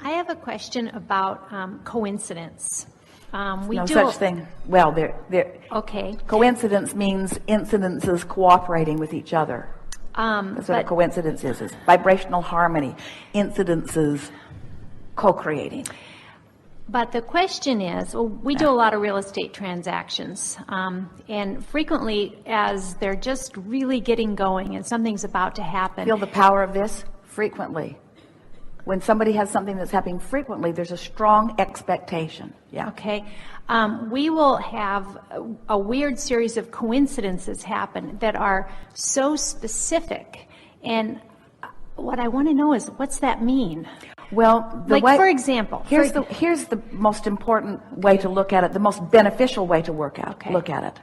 I have a question about coincidence. No such thing. Well, Okay. coincidence means incidences cooperating with each other. That's what a coincidence is vibrational harmony, incidences co-creating. But the question is, well, we do a lot of real estate transactions, and frequently as they're just really getting going and something's about to happen. Feel the power of this? Frequently. When somebody has something that's happening frequently, there's a strong expectation. Yeah. Okay. We will have a weird series of coincidences happen that are so specific. And what I want to know is, what's that mean? Well, for example, here's the most important way to look at it, the most beneficial way to look at it.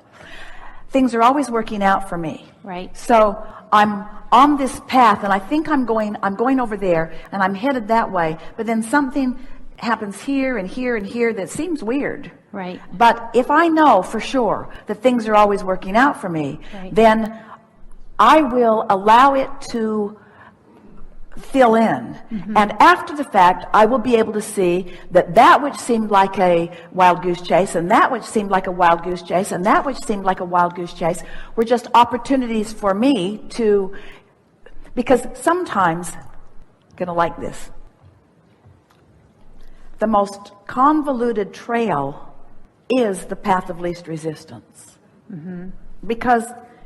Things are always working out for me. Right. So I'm on this path, and I think I'm going over there, and I'm headed that way. But then something happens here and here and here that seems weird. Right. But if I know for sure that things are always working out for me, right, then I will allow it to fill in. Mm-hmm. And after the fact, I will be able to see that which seemed like a wild goose chase, and that which seemed like a wild goose chase, and that which seemed like a wild goose chase were just opportunities for me to, because sometimes, gonna like this, the most convoluted trail is the path of least resistance. Mm-hmm. Because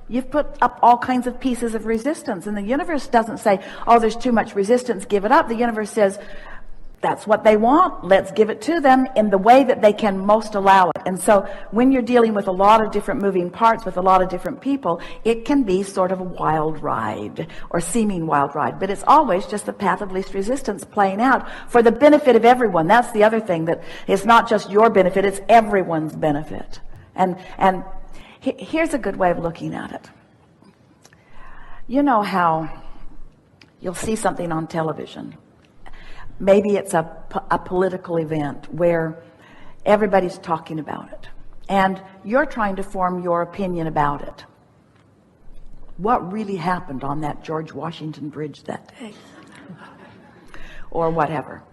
you've put up all kinds of pieces of resistance, and the universe doesn't say, oh, there's too much resistance, give it up. The universe says, that's what they want, let's give it to them in the way that they can most allow it. And so when you're dealing with a lot of different moving parts with a lot of different people, it can be sort of a wild ride or seeming wild ride, but it's always just the path of least resistance playing out for the benefit of everyone. That's the other thing, that it's not just your benefit, it's everyone's benefit. And here's a good way of looking at it. You know how you'll see something on television. Maybe it's a political event where everybody's talking about it, and you're trying to form your opinion about it. What really happened on that George Washington Bridge that day? Or whatever.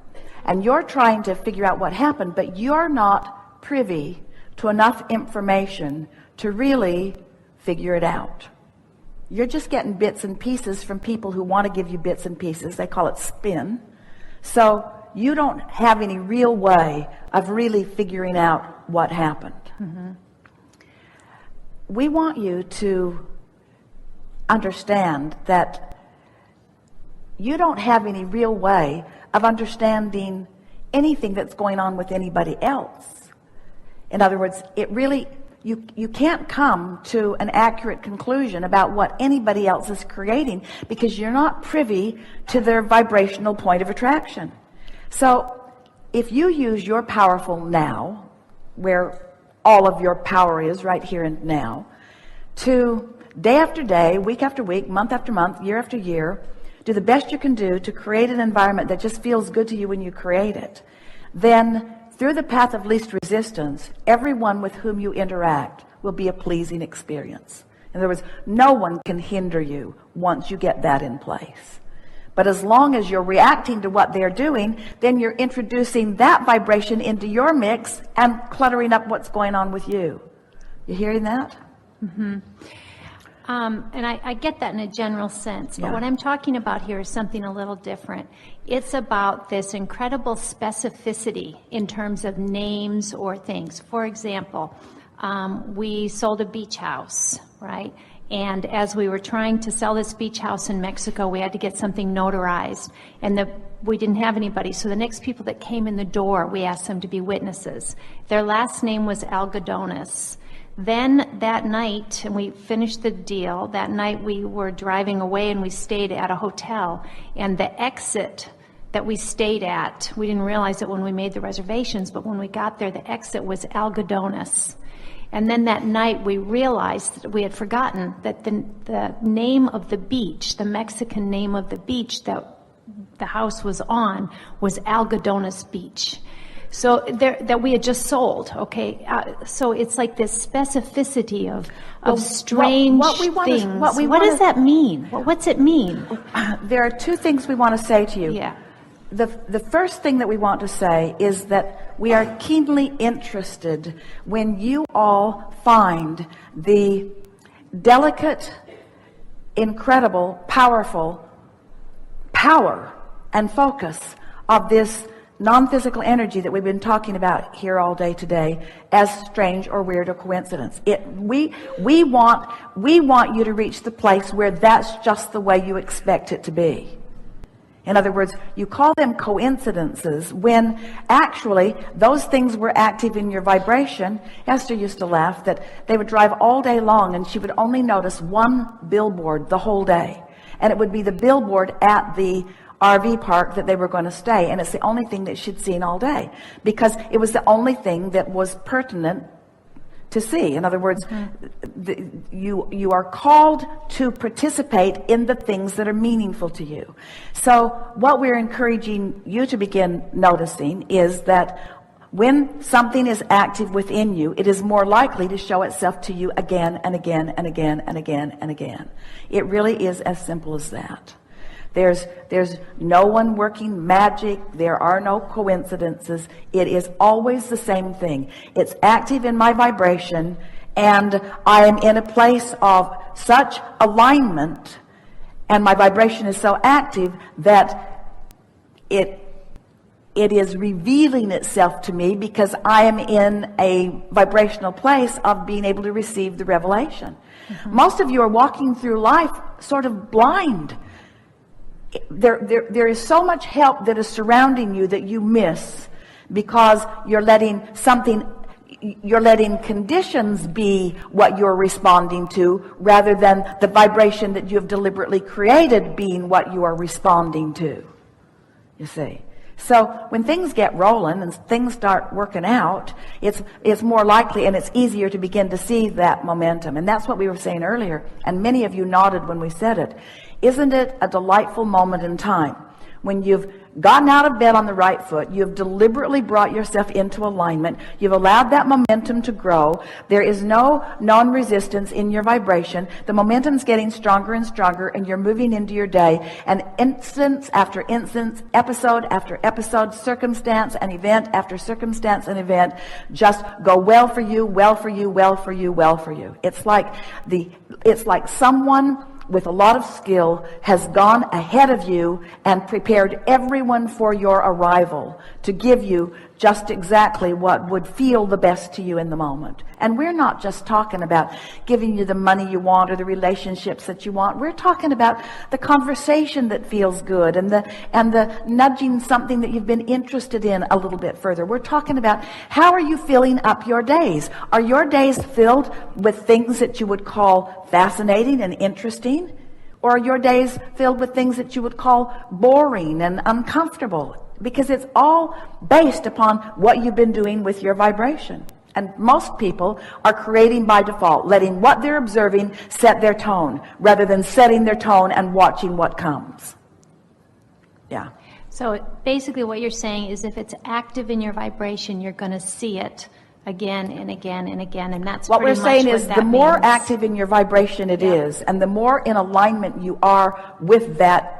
And you're trying to figure out what happened, but you're not privy to enough information to really figure it out. You're just getting bits and pieces from people who want to give you bits and pieces. They call it spin. So you don't have any real way of really figuring out what happened. Mm-hmm. We want you to understand that you don't have any real way of understanding anything that's going on with anybody else. In other words, you can't come to an accurate conclusion about what anybody else is creating because you're not privy to their vibrational point of attraction. So if you use your powerful now, where all of your power is right here and now, to day after day, week after week, month after month, year after year, do the best you can do to create an environment that just feels good to you when you create it, then through the path of least resistance, everyone with whom you interact will be a pleasing experience. In other words, no one can hinder you once you get that in place. But as long as you're reacting to what they're doing, then you're introducing that vibration into your mix and cluttering up what's going on with you. You hearing that? Mm-hmm. And I get that in a general sense, but what I'm talking about here is something a little different. It's about this incredible specificity in terms of names or things. For example, we sold a beach house, right? And as we were trying to sell this beach house in Mexico, we had to get something notarized, and we didn't have anybody. So the next people that came in the door, we asked them to be witnesses. Their last name was Algodones. Then that night, and we finished the deal, that night we were driving away and we stayed at a hotel, and the exit that we stayed at, we didn't realize it when we made the reservations, but when we got there, the exit was Algodones. And then that night we realized that we had forgotten that the name of the beach, the Mexican name of the beach that the house was on, was Algodones Beach. So that we had just sold, okay? So it's like this specificity of strange things. What does that mean? What's it mean? There are two things we want to say to you. Yeah. the first thing that we want to say is that we are keenly interested when you all find the delicate, incredible, powerful power and focus of this non-physical energy that we've been talking about here all day today as strange or weird or coincidence. We want you to reach the place where that's just the way you expect it to be. In other words, you call them coincidences when actually those things were active in your vibration. Esther used to laugh that they would drive all day long and she would only notice one billboard the whole day. And it would be the billboard at the RV park that they were going to stay. And it's the only thing that she'd seen all day because it was the only thing that was pertinent to see. In other words, you are called to participate in the things that are meaningful to you. So what we're encouraging you to begin noticing is that when something is active within you, it is more likely to show itself to you again and again and again and again and again. It really is as simple as that. There's no one working magic. There are no coincidences. It is always the same thing. It's active in my vibration, and I am in a place of such alignment, and my vibration is so active that it is revealing itself to me because I am in a vibrational place of being able to receive the revelation. Most of you are walking through life sort of blind. There is so much help that is surrounding you that you miss because you're letting conditions be what you're responding to rather than the vibration that you have deliberately created being what you are responding to. You see? So when things get rolling and things start working out, it's more likely and it's easier to begin to see that momentum. And that's what we were saying earlier. And many of you nodded when we said it. Isn't it a delightful moment in time when you've gotten out of bed on the right foot, you've deliberately brought yourself into alignment, you've allowed that momentum to grow, there is no non-resistance in your vibration, the momentum's getting stronger and stronger, and you're moving into your day, and instance after instance, episode after episode, circumstance and event after circumstance and event just go well for you, well for you, well for you, well for you. It's like someone with a lot of skill has gone ahead of you and prepared everyone for your arrival to give you just exactly what would feel the best to you in the moment. And we're not just talking about giving you the money you want or the relationships that you want. We're talking about the conversation that feels good and the nudging something that you've been interested in a little bit further. We're talking about how are you filling up your days? Are your days filled with things that you would call fascinating and interesting? Or are your days filled with things that you would call boring and uncomfortable? Because it's all based upon what you've been doing with your vibration. And most people are creating by default, letting what they're observing set their tone, rather than setting their tone and watching what comes. Yeah. So basically what you're saying is if it's active in your vibration, you're going to see it again and again and again, and that's what we're saying is the more means. active in your vibration it is, and the more in alignment you are with that,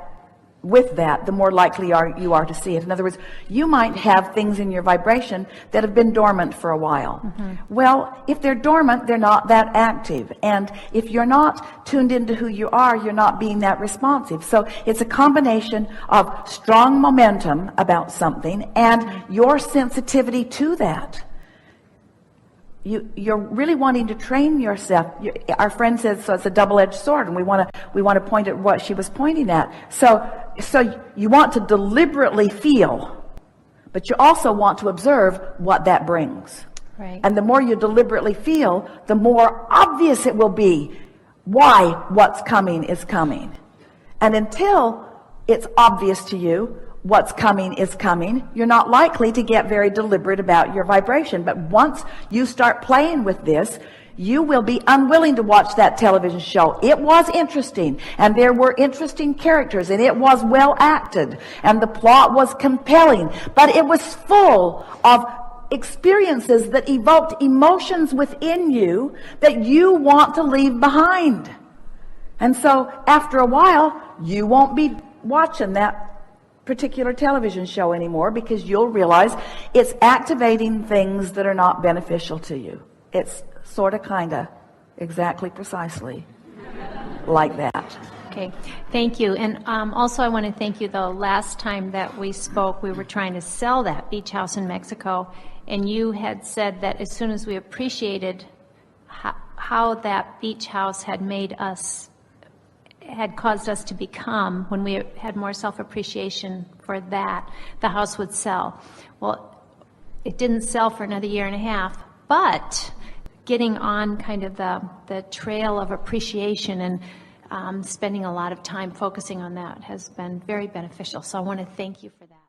the more likely you are to see it. In other words, you might have things in your vibration that have been dormant for a while. Well, if they're dormant, they're not that active. And if you're not tuned into who you are, you're not being that responsive. So it's a combination of strong momentum about something and your sensitivity to that. You're really wanting to train yourself. Our friend says, so it's a double-edged sword, and we want to point at what she was pointing at. So you want to deliberately feel, but you also want to observe what that brings. Right. And the more you deliberately feel, the more obvious it will be why what's coming is coming. And until it's obvious to you what's coming is coming, you're not likely to get very deliberate about your vibration. But once you start playing with this, you will be unwilling to watch that television show. It was interesting, and there were interesting characters, and it was well acted, and the plot was compelling, but it was full of experiences that evoked emotions within you that you want to leave behind. And so after a while, you won't be watching that particular television show anymore, because you'll realize it's activating things that are not beneficial to you. It's sort of, kind of, exactly, precisely like that. Okay, thank you. And also I want to thank you. The last time that we spoke, we were trying to sell that beach house in Mexico, and you had said that as soon as we appreciated how that beach house had caused us to become, when we had more self-appreciation for that, the house would sell. Well, it didn't sell for another year and a half, but getting on kind of the trail of appreciation and spending a lot of time focusing on that has been very beneficial. So I want to thank you for that.